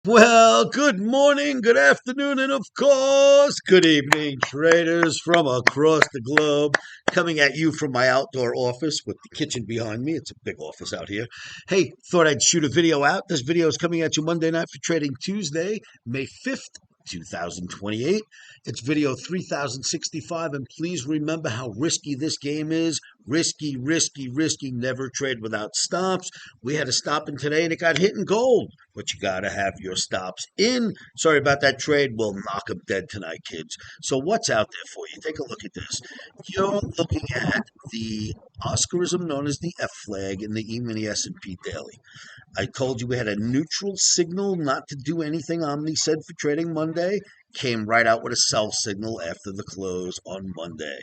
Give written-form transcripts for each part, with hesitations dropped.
Well, good morning, good afternoon, and of course, good evening, traders from across the globe. Coming at you from my outdoor office with the kitchen behind me. It's a big office out here. Hey, thought I'd shoot a video out. This video is coming at you Monday night for Trading Tuesday, May 5th. 2028. It's video 3065, and please remember how risky this game is. Risky, risky, risky. Never trade without stops. We had a stop in today, and it got hit in gold. But you got to have your stops in. Sorry about that trade. We'll knock them dead tonight, kids. So what's out there for you? Take a look at this. You're looking at the Oscarism known as the F flag in the E-mini S&P daily. I told you we had a neutral signal not to do anything. Omni said for trading Monday. Came right out with a sell signal after the close on Monday.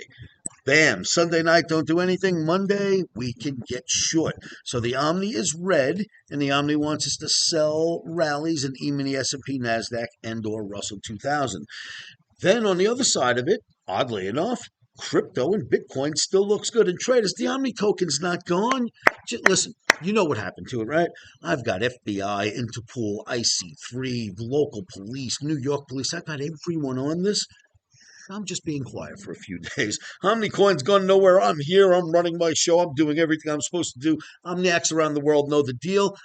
Bam, Sunday night, don't do anything. Monday, we can get short. So the Omni is red, and the Omni wants us to sell rallies in E-mini S&P, NASDAQ, and or Russell 2000. Then on the other side of it, oddly enough, crypto and Bitcoin still looks good. And traders, the Omni token's not gone. Just listen, you know what happened to it, right? I've got FBI, Interpol, IC3, local police, New York police. I've got everyone on this. I'm just being quiet for a few days. OmniCoin's gone nowhere. I'm here. I'm running my show. I'm doing everything I'm supposed to do. Omniacs around the world know the deal.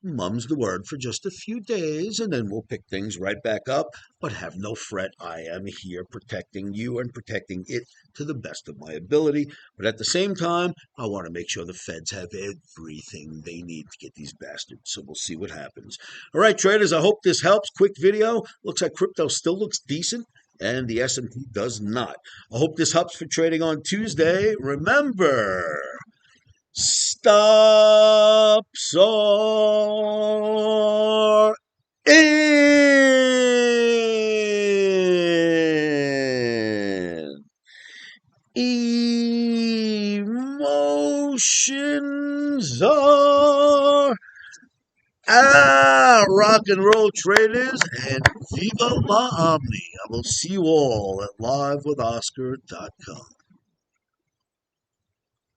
Mum's the word for just a few days, and then we'll pick things right back up. But have no fret. I am here protecting you and protecting it to the best of my ability. But at the same time, I want to make sure the feds have everything they need to get these bastards. So we'll see what happens. All right, traders, I hope this helps. Quick video. Looks like crypto still looks decent, and the S&P does not. I hope this helps for trading on Tuesday. Remember, stops are in. Emotions are rock and roll traders, and viva la Omni. I will see you all at livewithoscar.com.